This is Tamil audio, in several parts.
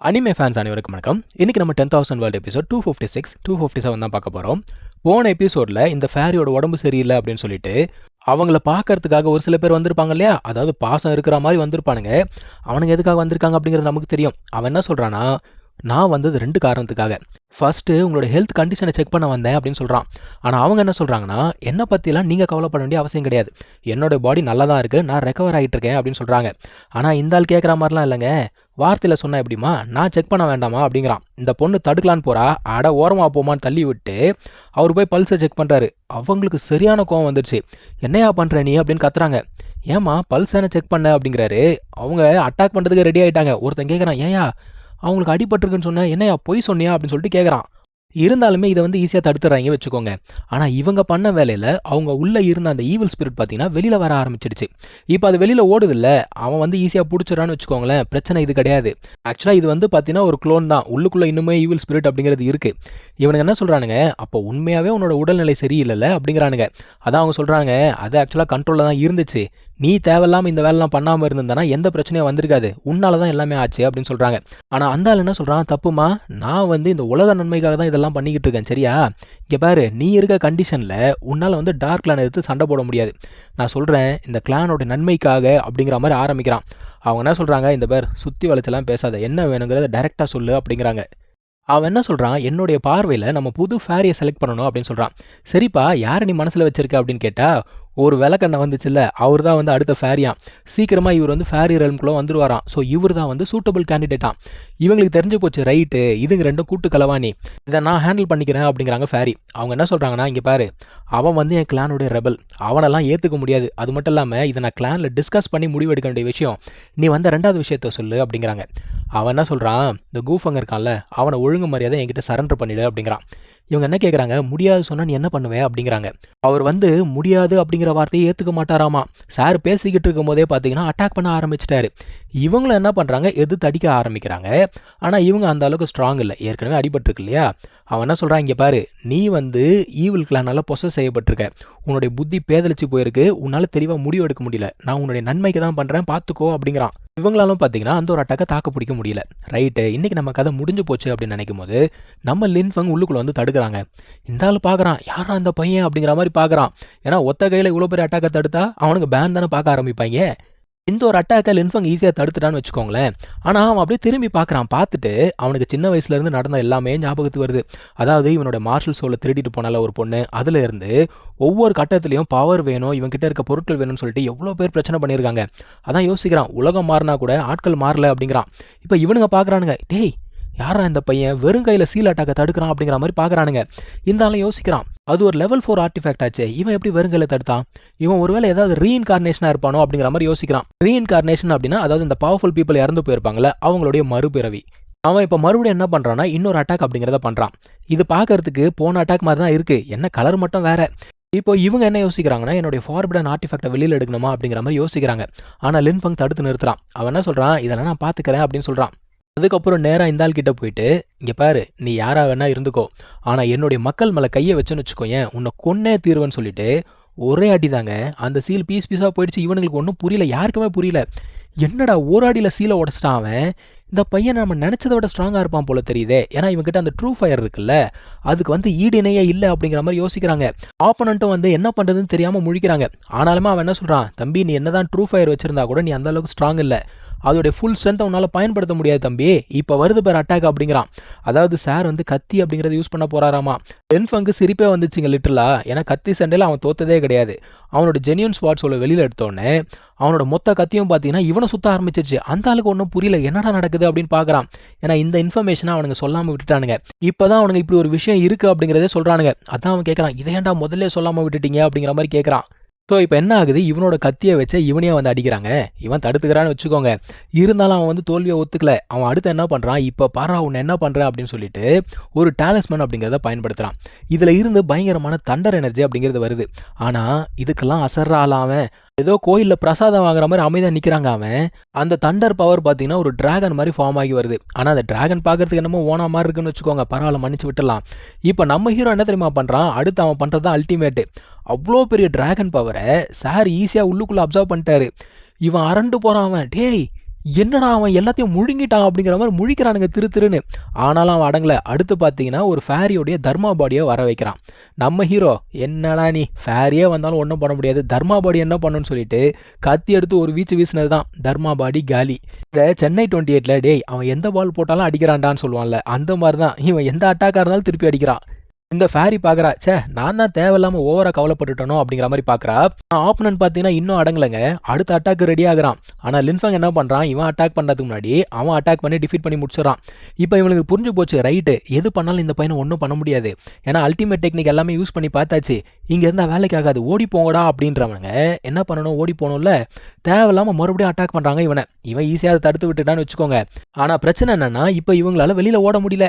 அனிமே ஃபேன்ஸ் அனைவருக்கும் வணக்கம். இன்னைக்கு நம்ம 10,000 வேர்ல்டு எபிசோட் 256, 257 தான் பார்க்க போகிறோம். போன எபிசோடில் இந்த ஃபேரியோட உடம்பு சரியில்லை அப்படின்னு சொல்லிட்டு அவங்கள பார்க்கறதுக்காக ஒரு சில பேர் வந்திருப்பாங்க இல்லையா, அதாவது பாசம் இருக்கிற மாதிரி வந்திருப்பானுங்க. அவனுங்க எதுக்காக வந்திருக்காங்க அப்படிங்கிறது நமக்கு தெரியும். அவன் என்ன சொல்கிறான்னா, நான் வந்தது 2 காரணத்துக்காக. ஃபர்ஸ்ட்டு உங்களோட ஹெல்த் கண்டிஷனை செக் பண்ண வந்தேன் அப்படின்னு சொல்கிறான். ஆனால் அவங்க என்ன சொல்கிறாங்கன்னா, என்னை பற்றிலாம் நீங்கள் கவலைப்பட வேண்டிய அவசியம் கிடையாது, என்னோட பாடி நல்லா தான் இருக்குது, நான் ரெக்கவர் ஆகிட்டு இருக்கேன் அப்படின்னு சொல்கிறாங்க. ஆனால் இந்த ஆள் கேட்குற மாதிரிலாம் இல்லைங்க. வார்த்தையில் சொன்னால் எப்படிமா, நான் செக் பண்ண வேண்டாமா அப்படிங்கிறான். இந்த பொண்ணு தடுக்கலான்னு போகிறா, அட ஓரமாக போமான்னு தள்ளி விட்டு அவர் போய் பல்ஸை செக் பண்ணுறாரு. அவங்களுக்கு சரியான கோவம் வந்துடுச்சு. என்னையா பண்ணுற நீ அப்படின்னு கத்துறாங்க. ஏம்மா பல்ஸ் தானே செக் பண்ண அப்படிங்கிறாரு. அவங்க அட்டாக் பண்ணுறதுக்கு ரெடி ஆகிட்டாங்க. ஒருத்தன் கேட்குறான், ஏயா அவங்களுக்கு அடிபட்டிருக்குன்னு சொன்னேன், என்னையா பொய் சொன்னியா அப்படின்னு சொல்லிட்டு கேட்குறான். இருந்தாலுமே இதை ஈஸியாக தடுத்துறாங்க வச்சுக்கோங்க. ஆனால் இவங்க பண்ண வேலையில் அவங்க உள்ளே இருந்த அந்த ஈவில் ஸ்பிரிட் பார்த்தீங்கன்னா வெளியில் வர ஆரம்பிச்சிடுச்சு. இப்போ அது வெளியில் ஓடுதில்ல, அவன் ஈஸியாக பிடிச்சிடறான்னு வச்சுக்கோங்களேன். பிரச்சனை இது கிடையாது. ஆக்சுவலாக இது பார்த்தீங்கன்னா ஒரு க்ளோன் தான். உள்ளுக்குள்ளே இன்னுமே ஈவில் ஸ்பிரிட் அப்படிங்கிறது இருக்குது. இவனுங்க என்ன சொல்கிறானுங்க, அப்போ உண்மையாகவே உன்னோட உடல்நிலை சரியில்லைல்ல அப்படிங்கிறானுங்க. அதான் அவங்க சொல்கிறாங்க, அது ஆக்சுவலாக கண்ட்ரோலில் தான் இருந்துச்சு, நீ தேவையில்லாமல் இந்த வேலைலாம் பண்ணாமல் இருந்திருந்தானா எந்த பிரச்சனையும் வந்திருக்காது, உன்னால தான் எல்லாமே ஆச்சு அப்படின்னு சொல்கிறாங்க. ஆனால் அந்த ஆள் என்ன சொல்கிறான், தப்புமா, நான் இந்த உலக நன்மைக்காக தான் இதெல்லாம் பண்ணிக்கிட்டு இருக்கேன், சரியா? இங்கே பாரு, நீ இருக்க கண்டிஷனில் உன்னால் டார்க் கிளான் எடுத்து சண்டை போட முடியாது. நான் சொல்கிறேன் இந்த கிளானோட நன்மைக்காக அப்படிங்கிற மாதிரி ஆரம்பிக்கிறான். அவங்க என்ன சொல்கிறாங்க, இந்த பேர் சுற்றி வளைச்செல்லாம் பேசாத, என்ன வேணுங்கிறத டைரெக்டாக சொல்லு அப்படிங்கிறாங்க. அவன் என்ன சொல்கிறான், என்னுடைய பார்வையில் நம்ம புது ஃபேரியை செலக்ட் பண்ணணும் அப்படின்னு சொல்கிறான். சரிப்பா, யாரை நீ மனசில் வச்சிருக்க அப்படின்னு கேட்டால், ஒரு விளக்கண்ணை வந்துச்சுல்ல, அவர் தான் அடுத்த ஃபேரியாம். சீக்கிரமாக இவர் ஃபேரி ரெல்ம்குள்ளே வந்துருவாராம். ஸோ இவர் தான் சூட்டபிள் கேண்டிடேட்டாம். இவங்களுக்கு தெரிஞ்சு போச்சு, ரைட்டு, இதுங்க ரெண்டும் கூட்டு கலவானி, இதை நான் ஹேண்டில் பண்ணிக்கிறேன் அப்படிங்கிறாங்க ஃபேரி. அவங்க என்ன சொல்கிறாங்கன்னா, இங்கே பாரு, அவன் என் கிளானுடைய ரெபல், அவனெல்லாம் ஏற்றுக்க முடியாது. அது மட்டும் இல்லாமல் இதை நான் கிளானில் டிஸ்கஸ் பண்ணி முடிவெடுக்க வேண்டிய விஷயம், நீ 2வது விஷயத்த சொல்லு அப்படிங்கிறாங்க. அவன் என்ன சொல்கிறான், இந்த கூஃபங்க இருக்கான்ல, அவனை ஒழுங்கு மரியாதை என்கிட்ட சரண்டர் பண்ணிவிடு அப்படிங்கிறான். இவங்க என்ன கேட்குறாங்க, முடியாது சொன்னால் நீ என்ன பண்ணுவேன் அப்படிங்கிறாங்க. அவர் முடியாது அப்படிங்கிற வார்த்தையை ஏற்றுக்க மாட்டாராமா. சார் பேசிக்கிட்டு இருக்கும் போதே பார்த்தீங்கன்னா அட்டாக் பண்ண ஆரம்பிச்சிட்டாரு. இவங்களும் என்ன பண்ணுறாங்க, எதிர்த்து அடிக்க ஆரம்பிக்கிறாங்க. ஆனால் இவங்க அந்த அளவுக்கு ஸ்ட்ராங் இல்லை, ஏற்கனவே அடிபட்டிருக்கு இல்லையா. அவன் என்ன சொல்கிறான், இங்கே பாரு, நீ ஈவில் கிளானால் பொசஸ் செய்யப்பட்டிருக்க, உன்னுடைய புத்தி பேதலிச்சு போயிருக்கு, உன்னால் தெளிவாக முடிவு எடுக்க முடியல, நான் உன்னுடைய நன்மைக்கு தான் பண்ணுறேன் பார்த்துக்கோ அப்படிங்கிறான். இவங்களாலும் பார்த்தீங்கன்னா அந்த ஒரு அட்டாக்கை தாக்க பிடிக்க முடியல. ரைட்டு, இன்றைக்கி நம்ம கதை முடிஞ்சு போச்சு அப்படின்னு நினைக்கும் போது நம்ம லின்ஃபங் உள்ளுக்குள்ளே தடுக்கிறாங்க. இந்த ஆள் பார்க்குறான், யாரா அந்த பையன் அப்படிங்கிற மாதிரி பார்க்குறான். ஏன்னா ஒத்த கையில் இவ்வளோ பெரிய அட்டாக்கை தடுத்தா அவனுக்கு பேன் தானே பார்க்க ஆரம்பிப்பாங்க. இந்த ஒரு அட்டாக்கை லின்ஃபங் ஈஸியாக தடுத்துட்டான்னு வச்சுக்கோங்களேன். ஆனால் அவன் அப்படியே திரும்பி பார்க்குறான். பார்த்துட்டு அவனுக்கு சின்ன வயசுலேருந்து நடந்த எல்லாமே ஞாபகத்துக்கு வருது. அதாவது இவனோட மார்ஷல் சோலை திருடிட்டு போனால ஒரு பொண்ணு, அதுலேருந்து ஒவ்வொரு கட்டத்துலையும் பவர் வேணும், இவன்கிட்ட இருக்க பொருட்கள் வேணும்னு சொல்லிட்டு எவ்வளோ பேர் பிரச்சனை பண்ணியிருக்காங்க. அதான் யோசிக்கிறான், உலகம் மாறினா கூட ஆட்கள் மாறல அப்படிங்கிறான். இப்போ இவனுங்க பார்க்குறானுங்க, டேய் யாரா இந்த பையன் வெறும் கையில் சீல் அட்டாக்கை தடுக்கிறான் அப்படிங்கிற மாதிரி பார்க்குறானுங்க. இருந்தாலும் யோசிக்கிறான், அது ஒரு லெவல் 4 ஆர்டிஃபேக்ட் ஆச்சு, இவன் எப்படி வெறும் கையில் தடுத்தான், இவன் ஒருவேளை ஏதாவது ரீஇன்கார்னேஷனாக இருப்பானோ அப்படிங்கிற மாதிரி யோசிக்கிறான். ரீஇன்கார்னேஷன் அப்படின்னா அதாவது இந்த பவர்ஃபுல் பீப்புள் இறந்து போயிருப்பாங்களே அவங்களுடைய மறுபிறவி. அவன் இப்போ மறுபடியும் என்ன பண்ணுறான்னா இன்னொரு அட்டாக் அப்படிங்கிறத பண்ணுறான். இது பார்க்கறதுக்கு போன அட்டாக் மாதிரி தான் இருக்குது, என்ன கலர் மட்டும் வேற. இப்போ இவங்க என்ன யோசிக்கிறாங்கன்னா, என்னுடைய ஃபார்பிடன் ஆர்டிஃபேக்டை வெளியில் எடுக்கணுமா அப்படிங்கிற மாதிரி யோசிக்கிறாங்க. ஆனால் லின்ஃபங் தடுத்து நிறுத்துறான். அவன் என்ன சொல்கிறான், இதெல்லாம் நான் பார்த்துக்கிறேன் அப்படின்னு சொல்கிறான். அதுக்கப்புறம் நேராக இந்த ஆள் கிட்ட போயிட்டு, இங்கே பாரு, நீ யாராக வேணா இருந்துக்கோ, ஆனால் என்னுடைய மக்கள் மேலே கையை வச்சுன்னு வச்சுக்கோயேன், உன்னை கொன்னே தீர்வுன்னு சொல்லிட்டு ஒரே அடி தாங்க அந்த சீல் பீஸ் பீஸாக போயிடுச்சு. இவனுங்களுக்கு ஒன்றும் புரியல, யாருக்குமே புரியல. என்னடா ஒரு அடியில் சீலை உடச்சிட்டான் அவன், இந்த பையன் நம்ம நினச்சதை விட ஸ்ட்ராங்காக இருப்பான் போல தெரியுதே. ஏன்னா இவங்ககிட்ட அந்த ட்ரூ ஃபயர் இருக்குல்ல, அதுக்கு ஈடிணையே இல்லை அப்படிங்கிற மாதிரி யோசிக்கிறாங்க. ஆப்போனண்ட்டும் என்ன பண்ணுறதுன்னு தெரியாமல் முழிக்கிறாங்க. ஆனாலுமே அவன் என்ன சொல்கிறான், தம்பி நீ என்னதான் ட்ரூ ஃபயர் வச்சிருந்தா கூட நீ அந்த அளவுக்கு ஸ்ட்ராங் இல்லை, அதோடைய ஃபுல் ஸ்ட்ரென்த்தை உன்னால் பயன்படுத்த முடியாது தம்பி, இப்போ வருது பேர் அட்டாக் அப்படிங்கிறான். அதாவது சார் கத்தி அப்படிங்கிறத யூஸ் பண்ண போகிறாராமா. லின்ஃபங்கு சிரிப்பே வந்துச்சுங்க லிட்டரலா. ஏன்னா கத்தி சண்டையில் அவன் தோத்ததே கிடையாது. அவனோட ஜென்யூன் ஸ்பாட்ஸோட வெளியில் எடுத்தோடனே அவனோட மொத்த கத்தியும் பார்த்தீங்கன்னா இவனை சுத்த ஆரம்பிச்சிருச்சு. அந்த ஆளுக்கு ஒன்றும் புரியல, என்னடா நடக்குது அப்படின்னு பார்க்குறான். ஏன்னா இந்த இன்ஃபர்மேஷனை அவனுங்க சொல்லாமல் விட்டுட்டானுங்க. இப்போ தான் அவனுங்க இப்படி ஒரு விஷயம் இருக்குது அப்படிங்கிறதே சொல்கிறானுங்க. அதான் அவன் கேட்குறான், இதை ஏன்டா முதல்ல சொல்லாமல் விட்டுட்டீங்க அப்படிங்கிற மாதிரி கேட்குறான். ஸோ இப்போ என்ன ஆகுது, இவனோட கத்தியை வச்சு இவனையே அடிக்கிறாங்க. இவன் தடுத்துக்கிறான்னு வச்சுக்கோங்க. இருந்தாலும் அவன் தோல்வியை ஒத்துக்கல. அவன் அடுத்து என்ன பண்ணுறான், இப்போ பாரா உன்னை என்ன பண்ணுறேன் அப்படின்னு சொல்லிட்டு ஒரு டாலிஸ்மன் அப்படிங்கிறத பயன்படுத்துகிறான். இதில் இருந்து பயங்கரமான தண்டர் எனர்ஜி அப்படிங்கிறது வருது. ஆனால் இதுக்கெல்லாம் அசர்றாலாமன் ஏதோ கோயிலில் பிரசாதம் வாங்குற மாதிரி அமைதியாக நிற்கிறாங்க. அவன் அந்த தண்டர் பவர் பார்த்தீங்கன்னா ஒரு டிராகன் மாதிரி ஃபார்ம் ஆகி வருது. ஆனால் அந்த டிராகன் பார்க்கறதுக்கு என்னமோ ஓனா மாதிரி இருக்குன்னு வச்சுக்கோங்க. பரவாயில்ல, மன்னிச்சு விட்டுலாம். இப்போ நம்ம ஹீரோ என்ன தெரியுமா பண்ணுறான், அடுத்து அவன் பண்ணுறது தான் அல்டிமேட்டு. அவ்வளோ பெரிய டிராகன் பவரை சார் ஈஸியாக உள்ளுக்குள்ளே அப்சர்வ் பண்ணிட்டாரு. இவன் அரண்டு போகிறான். அவன், டேய் என்னடா அவன் எல்லாத்தையும் முழுங்கிட்டான் அப்படிங்கிற மாதிரி முழிக்கிறானுங்க திருன்னு. ஆனாலும் அவன் அடங்கல. அடுத்து பார்த்தீங்கன்னா ஒரு ஃபேரியோடைய தர்மா பாடியை வர வைக்கிறான். நம்ம ஹீரோ என்னடா நீ ஃபேரியே வந்தாலும் ஒன்றும் பண்ண முடியாது, தர்மா பாடி என்ன பண்ணுன்னு சொல்லிட்டு கத்தி எடுத்து ஒரு வீச்சு வீசினது தான் தர்மா பாடி காலி. இந்த சென்னை 28ல டேய் அவன் எந்த பால் போட்டாலும் அடிக்கிறான்டான்னு சொல்லுவான்ல, அந்த மாதிரி தான் இவன் எந்த அட்டாக்காக இருந்தாலும் திருப்பி அடிக்கிறான். இந்த ஃபேரி பார்க்குறா, சே நான் தான் தேவையில்லாமல் ஓவராக கவலைப்பட்டுட்டனோ அப்படிங்கிற மாதிரி பார்க்குறா. ஆப்பனன்ட் பார்த்தீங்கன்னா இன்னும் அடங்கலைங்க, அடுத்த அட்டாக்கு ரெடி ஆகுறான். ஆனால் லின்ஃபங் என்ன பண்ணுறான், இவன் அட்டாக் பண்ணுறதுக்கு முன்னாடி அவன் அட்டாக் பண்ணி டிஃபீட் பண்ணி முடிச்சிடறான். இப்போ இவனுக்கு புரிஞ்சு போச்சு, ரைட்டு எது பண்ணாலும் இந்த பையனை ஒன்றும் பண்ண முடியாது, ஏன்னா அல்டிமேட் டெக்னிக் எல்லாமே யூஸ் பண்ணி பார்த்தாச்சு, இங்கே இருந்தால் வேலைக்கு ஆகாது, ஓடி போங்கடா அப்படின்றவனுங்க என்ன பண்ணணும், ஓடி போகணும்ல, தேவையில்லாமல் மறுபடியும் அட்டாக் பண்ணுறாங்க இவனை. இவன் ஈஸியாக தடுத்து விட்டுட்டான்னு வச்சுக்கோங்க. ஆனால் பிரச்சனை என்னன்னா இப்போ இவங்களால வெளியில் ஓட முடியல,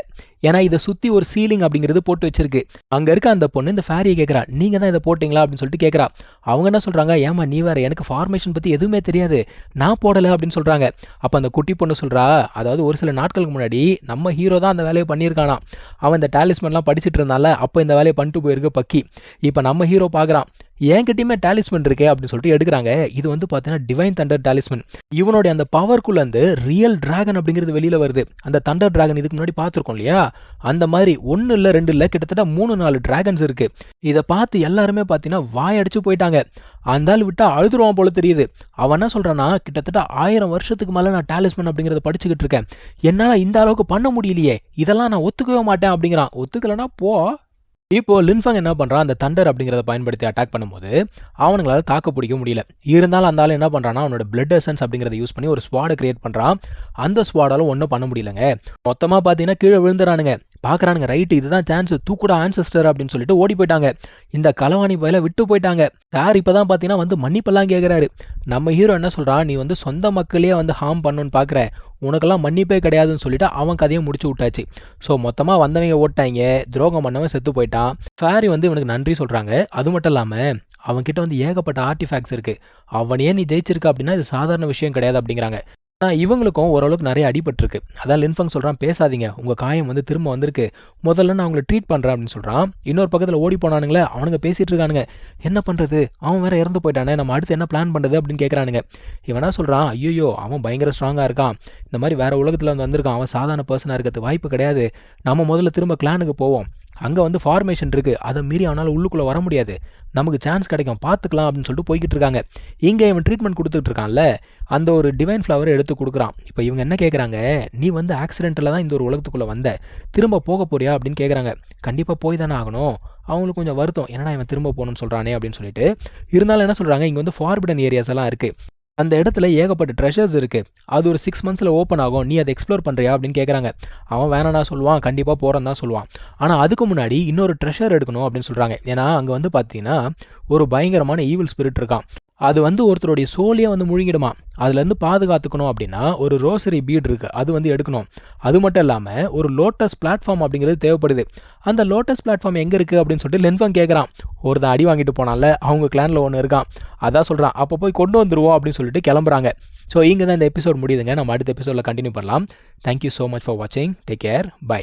ஏன்னா இதை சுற்றி ஒரு சீலிங் அப்படிங்கிறது போட்டு வச்சிருக்கு. அங்க இருக்க அந்த பொண்ணு இந்த ஃபேரியை கேட்கறா, நீங்க தான் இதை போட்டீங்களா அப்படின்னு சொல்லிட்டு கேட்கறா. அவங்க என்ன சொல்றாங்க, ஏமா நீ வேற, எனக்கு ஃபார்மேஷன் பத்தி எதுவுமே தெரியாது, நான் போடல அப்படின்னு சொல்றாங்க. அப்ப அந்த குட்டி பொண்ணு சொல்றா, அதாவது ஒரு சில நாட்களுக்கு முன்னாடி நம்ம ஹீரோ தான் அந்த வேலையை பண்ணியிருக்கானா, அவன் இந்த டாலிஸ்மன்லாம் படிச்சுட்டு இருந்தால அப்போ இந்த வேலையை பண்ணிட்டு போயிருக்கு பக்கி. இப்போ நம்ம ஹீரோ பார்க்குறான், என்கிட்டயுமே டாலிஸ்மன் இருக்கே அப்படின்னு சொல்லிட்டு எடுக்கிறாங்க. இது வந்து பார்த்தீங்கன்னா டிவைன் தண்டர் டாலிஸ்மன். இவனுடைய அந்த பவர்க்குள்ள இருந்து ரியல் டிராகன் அப்படிங்கிறது வெளியில வருது. அந்த தண்டர் டிராகன் இதுக்கு முன்னாடி பார்த்துருக்கோம் இல்லையா, அந்த மாதிரி 1 இல்லை 2 இல்லை கிட்டத்தட்ட 3-4 டிராகன்ஸ் இருக்கு. இதை பார்த்து எல்லாருமே பார்த்தீங்கன்னா வாயடிச்சு போயிட்டாங்க. அந்த ஆள் விட்டா அழுதுருவான் போல தெரியுது. அவன் என்ன சொல்றான்னா, கிட்டத்தட்ட 1000 வருஷத்துக்கு மேலே நான் டாலிஸ்மன் அப்படிங்கிறத படிச்சுக்கிட்டு இருக்கேன், என்னால் இந்த அளவுக்கு பண்ண முடியலையே, இதெல்லாம் நான் ஒத்துக்கவே மாட்டேன் அப்படிங்கிறான். ஒத்துக்கலைன்னா போ. இப்போ லின்ஃபங் என்ன பண்ணுறான், அந்த தண்டர் அப்படிங்கிறத பயன்படுத்தி அட்டாக் பண்ணும்போது அவனுங்களால தாக்கு பிடிக்க முடியல. இருந்தாலும் அந்த ஆள் என்ன பண்ணுறான்னா, அவனோட பிளட் எசன்ஸ் அப்படிங்கிறத யூஸ் பண்ணி ஒரு ஸ்குவாடை கிரியேட் பண்ணுறான். அந்த ஸ்குவாடாலும் ஒன்றும் பண்ண முடியலங்க. மொத்தமாக பார்த்தீங்கன்னா கீழே விழுந்துறானுங்க. பார்க்குறானுங்க, ரைட்டு இதுதான் சான்ஸ், தூக்குடா ஆன்செஸ்டர் அப்படின்னு சொல்லிட்டு ஓடி போயிட்டாங்க. இந்த களவாணி பயில விட்டு போயிட்டாங்க. சார் இப்போ தான் பார்த்தீங்கன்னா வந்து மன்னிப்பெல்லாம் கேட்குறாரு. நம்ம ஹீரோ என்ன சொல்கிறான், நீ வந்து சொந்த மக்களையே வந்து ஹார்ம் பண்ணணுன்னு பார்க்குற, உனக்கெல்லாம் மன்னிப்பே கிடையாதுன்னு சொல்லிட்டு அவன் கதையை முடிச்சு விட்டாச்சு. ஸோ மொத்தமாக வந்தவங்க ஓட்டாங்க, துரோகம் பண்ணவன் செத்து போயிட்டான். ஃபேரி வந்து இவனுக்கு நன்றி சொல்கிறாங்க. அது மட்டும் இல்லாமல் அவன்கிட்ட வந்து ஏகப்பட்ட ஆர்டிஃபேக்ட்ஸ் இருக்குது, அவனையே நீ ஜெயிச்சிருக்க அப்படின்னா இது சாதாரண விஷயம் கிடையாது அப்படிங்கிறாங்க. ஆனால் இவங்களுக்கும் ஓரளவுக்கு நிறைய அடிபட்டிருக்கு. அதான் லின்ஃபங் சொல்கிறான், பேசாதீங்க, உங்கள் காயம் வந்து திரும்ப வந்திருக்கு, முதல்ல நான் அவங்களை ட்ரீட் பண்ணுறேன் அப்படின்னு சொல்கிறான். இன்னொரு பக்கத்தில் ஓடி போனானுங்களே அவனுங்க பேசிகிட்டு இருக்கானுங்க, என்ன பண்ணுறது, அவன் வேற இறந்து போயிட்டானே, நம்ம அடுத்து என்ன பிளான் பண்ணுறது அப்படின்னு கேட்குறானுங்க. இவனா சொல்கிறான், ஐயோ அவன் பயங்கர ஸ்ட்ராங்காக இருக்கான், இந்த மாதிரி வேறு உலகத்தில் வந்து வந்திருக்கான், அவன் சாதாரண பர்சனாக இருக்கிறது வாய்ப்பு கிடையாது, நம்ம முதல்ல திரும்ப கிளானுக்கு போவோம், அங்கே வந்து ஃபார்மேஷன் இருக்குது, அதை மீறி அவனால் உள்ளுக்குள்ளே வர முடியாது, நமக்கு சான்ஸ் கிடைக்கும், பார்த்துக்கலாம் அப்படின்னு சொல்லிட்டு போய்கிட்டு இருக்காங்க. இங்கே இவன் ட்ரீட்மெண்ட் கொடுத்துட்டு இருக்கான்ல, அந்த ஒரு டிவைன் ஃப்ளவரை எடுத்து கொடுக்குறான். இப்போ இவங்க என்ன கேட்குறாங்க, நீ வந்து ஆக்சிடென்ட்டில் தான் இந்த ஒரு உலகத்துக்குள்ளே வந்த, திரும்ப போக போறியா அப்படின்னு கேட்குறாங்க. கண்டிப்பாக போய் தானே ஆகணும். அவங்களுக்கு கொஞ்சம் வருத்தம், என்னடா இவன் திரும்ப போகணும்னு சொல்கிறானே அப்படின்னு சொல்லிட்டு. இருந்தாலும் என்ன சொல்கிறாங்க, இங்கே வந்து ஃபார்பிடன் ஏரியாஸ் எல்லாம் இருக்குது, அந்த இடத்துல ஏகப்பட்ட ட்ரெஷர்ஸ் இருக்குது, அது ஒரு 6 months ஓப்பன் ஆகும், நீ அதை எக்ஸ்ப்ளோர் பண்ணுறியா அப்படின்னு கேட்குறாங்க. அவன் வேணானா சொல்லுவான், கண்டிப்பாக போகிறேன்னு தான் சொல்லுவான். ஆனால் அதுக்கு முன்னாடி இன்னொரு ட்ரெஷர் எடுக்கணும் அப்படின்னு சொல்கிறாங்க. ஏன்னா அங்கே வந்து பார்த்தீங்கன்னா ஒரு பயங்கரமான ஈவில் ஸ்பிரிட் இருக்கான், அது வந்து ஒருத்தருடைய சோலியை வந்து முழுங்கிடுமா, அதுலேருந்து பாதுகாத்துக்கணும் அப்படின்னா ஒரு ரோசரி பீட் இருக்குது, அது வந்து எடுக்கணும். அது மட்டும் இல்லாமல் ஒரு லோட்டஸ் பிளாட்ஃபார்ம் அப்படிங்கிறது தேவைப்படுது. அந்த லோட்டஸ் பிளாட்ஃபார்ம் எங்கே இருக்குது அப்படின்னு சொல்லிட்டு லின்ஃபங் கேட்குறான். ஒருத்தன் அடி வாங்கிட்டு போனால அவங்க கிளானில் ஒன்று இருக்கான், அதான் சொல்கிறான், அப்போ போய் கொண்டு வந்துருவோம் அப்படின்னு சொல்லிட்டு கிளம்புறாங்க. ஸோ இங்கே தான் இந்த எபிசோட் முடியுதுங்க. நம்ம அடுத்த எபிசோடில் கண்டினியூ பண்ணலாம். தேங்க்யூ ஸோ மச் ஃபார் வாட்சிங். Take care. பை.